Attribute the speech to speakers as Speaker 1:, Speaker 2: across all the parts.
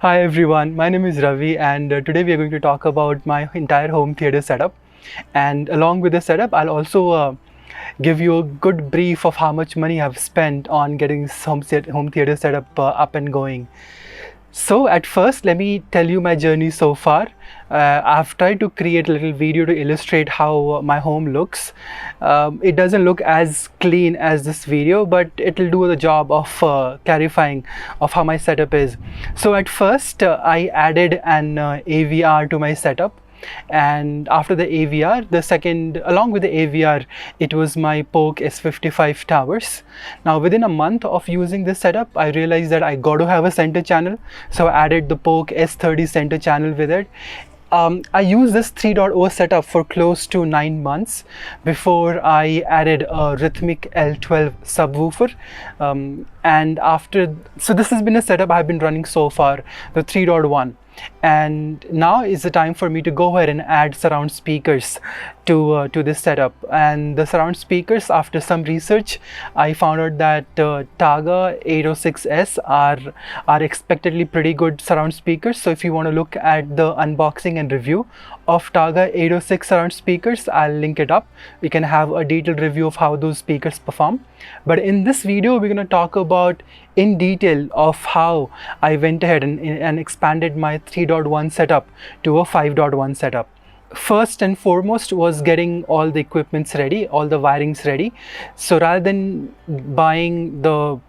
Speaker 1: Hi everyone, my name is Ravi and today we are going to talk about my entire home theater setup, and along with the setup I'll also give you a good brief of how much money I've spent on getting this home theater setup up and going. So at first, let me tell you my journey so far. I've tried to create a little video to illustrate how my home looks. It doesn't look as clean as this video, but it'll do the job of clarifying of how my setup is. So at first, I added an AVR to my setup. And after the AVR, along with the AVR, it was my Polk S55 towers. Now within a month of using this setup, I realized that I got to have a center channel, so I added the Polk S30 center channel with it. I used this 3.0 setup for close to 9 months before I added a Rythmik L12 subwoofer, so this has been a setup I've been running so far, the 3.1. And now is the time for me to go ahead and add surround speakers to this setup. And the surround speakers, after some research, I found out that Taga 806S are expectedly pretty good surround speakers. So if you want to look at the unboxing and review of Taga 806 surround speakers, I'll link it up. We can have a detailed review of how those speakers perform. But in this video, we're going to talk about in detail of how I went ahead and expanded my 3.1 setup to a 5.1 setup. First and foremost was getting all the equipments ready, all the wirings ready. So rather than buying the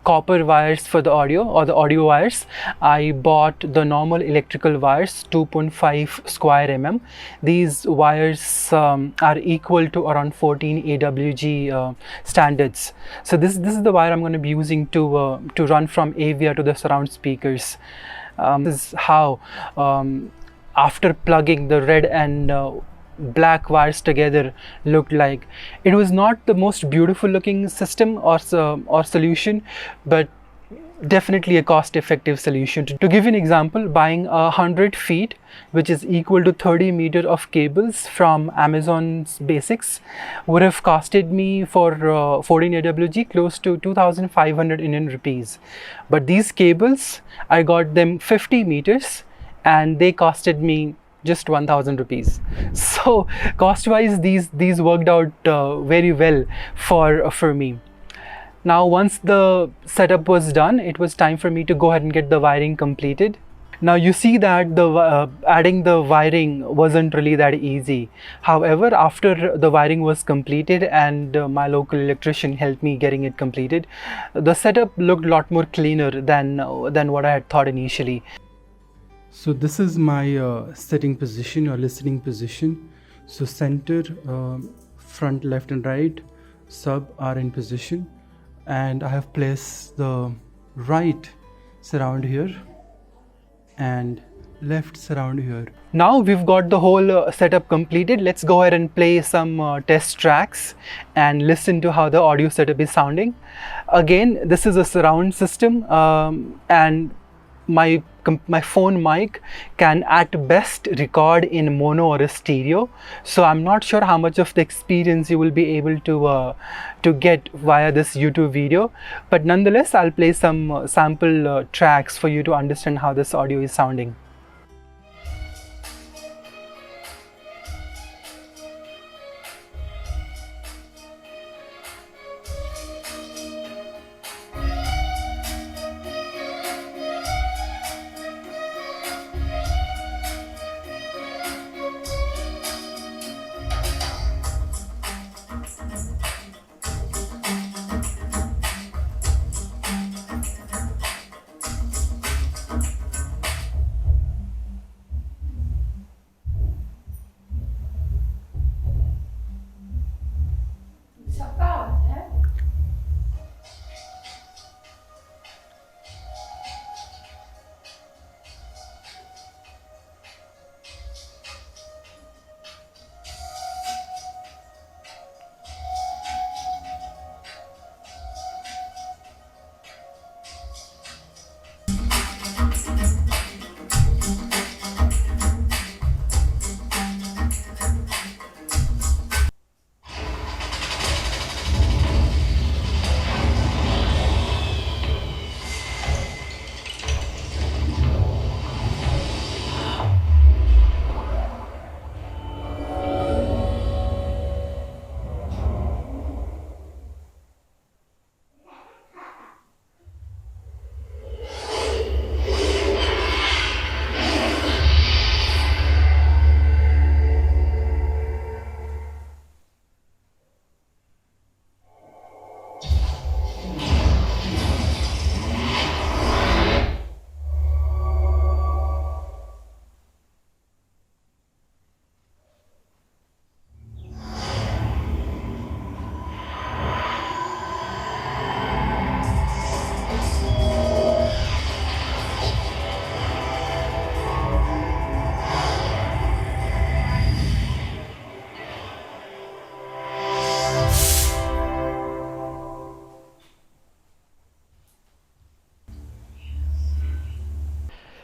Speaker 1: copper wires for the audio or the audio wires, I bought the normal electrical wires, 2.5 square mm. These wires are equal to around 14 AWG standards. So this is the wire I'm going to be using to run from AVR to the surround speakers. This is how after plugging the red and black wires together looked like. It was not the most beautiful looking system or solution, but definitely a cost-effective solution. To give you an example, buying 100 feet, which is equal to 30 meters of cables from Amazon's Basics, would have costed me for 14 AWG close to 2,500 Indian rupees. But these cables, I got them 50 meters and they costed me just 1,000 rupees. So cost wise, these worked out very well for me. Now once the setup was done, it was time for me to go ahead and get the wiring completed. Now you see that the adding the wiring wasn't really that easy. However, after the wiring was completed and my local electrician helped me getting it completed, the setup looked a lot more cleaner than what I had thought initially. So this is my sitting position or listening position. So center, front, left and right sub are in position, and I have placed the right surround here and left surround here. Now we've got the whole setup completed. Let's go ahead and play some test tracks and listen to how the audio setup is sounding. Again, this is a surround system, and my phone mic can at best record in mono or a stereo, so I'm not sure how much of the experience you will be able to get via this YouTube video, but nonetheless I'll play some sample tracks for you to understand how this audio is sounding.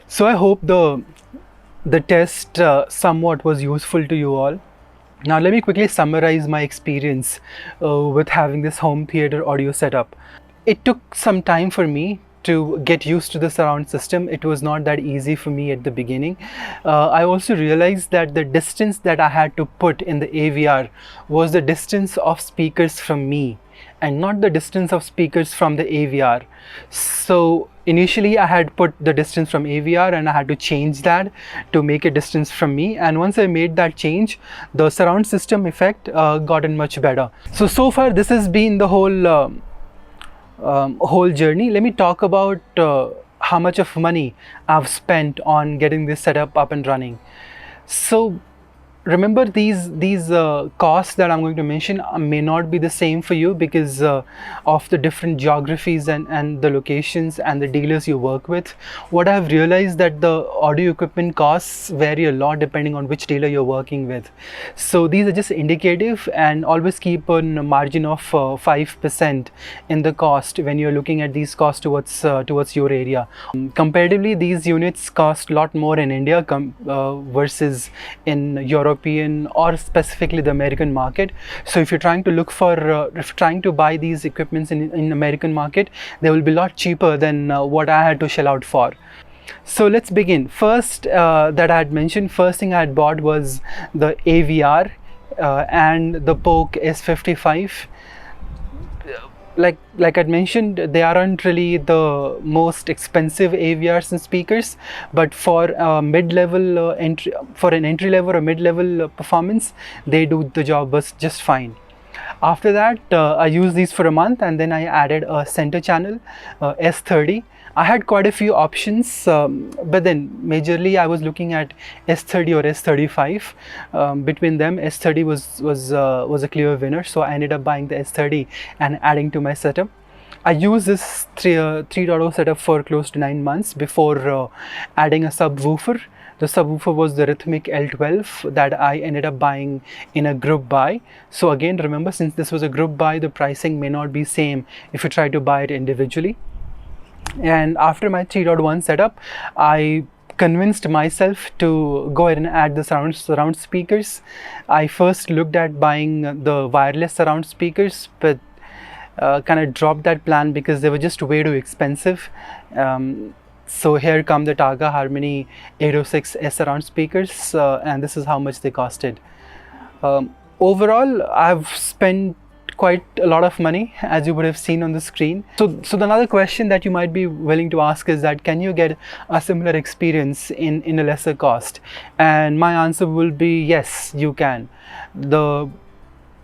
Speaker 1: So I hope the test somewhat was useful to you all. Now let me quickly summarize my experience with having this home theater audio setup. It took some time for me to get used to the surround system. It was not that easy for me at the beginning. I also realized that the distance that I had to put in the AVR was the distance of speakers from me and not the distance of speakers from the AVR. So initially I had put the distance from AVR and I had to change that to make a distance from me, and once I made that change, the surround system effect gotten much better. So far this has been the whole journey. Let me talk about how much of money I've spent on getting this setup up and running. So remember, these costs that I'm going to mention may not be the same for you because of the different geographies and the locations and the dealers you work with. What I've realized that the audio equipment costs vary a lot depending on which dealer you're working with. So these are just indicative, and always keep a margin of 5% in the cost when you're looking at these costs towards your area. Comparatively, these units cost a lot more in India versus in Europe or specifically the American market. So if you're trying to look for if you're trying to buy these equipments in American market, they will be a lot cheaper than what I had to shell out for. So let's begin. First, that I had mentioned, first thing I had bought was the AVR and the Polk S55. Like I'd mentioned, they aren't really the most expensive AVRs and speakers, but for mid-level for an entry-level or mid-level performance, they do the job just fine. After that, I used these for a month, and then I added a center channel, S30. I had quite a few options, but then majorly I was looking at S30 or S35. Between them, S30 was a clear winner, so I ended up buying the S30 and adding to my setup. I used this 3.0 setup for close to 9 months before adding a subwoofer. The subwoofer was the Rythmik L12 that I ended up buying in a group buy. So again, remember, since this was a group buy, the pricing may not be same if you try to buy it individually. And after my 3.1 setup, I convinced myself to go ahead and add the surround speakers. I first looked at buying the wireless surround speakers, but kind of dropped that plan because they were just way too expensive. So here come the Taga Harmony 806S surround speakers, and this is how much they costed. Overall, I've spent quite a lot of money, as you would have seen on the screen. So another question that you might be willing to ask is that, can you get a similar experience in a lesser cost? And my answer will be yes, you can. The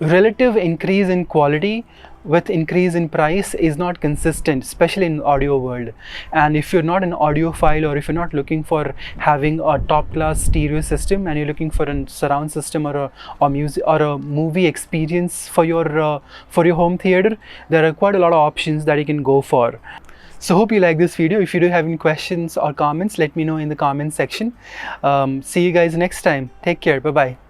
Speaker 1: relative increase in quality with increase in price is not consistent, especially in audio world. And if you're not an audiophile, or if you're not looking for having a top class stereo system and you're looking for a surround system or a music or a movie experience for your home theater, there are quite a lot of options that you can go for. So hope you like this video. If you do have any questions or comments, let me know in the comment section. See you guys next time. Take care. Bye bye.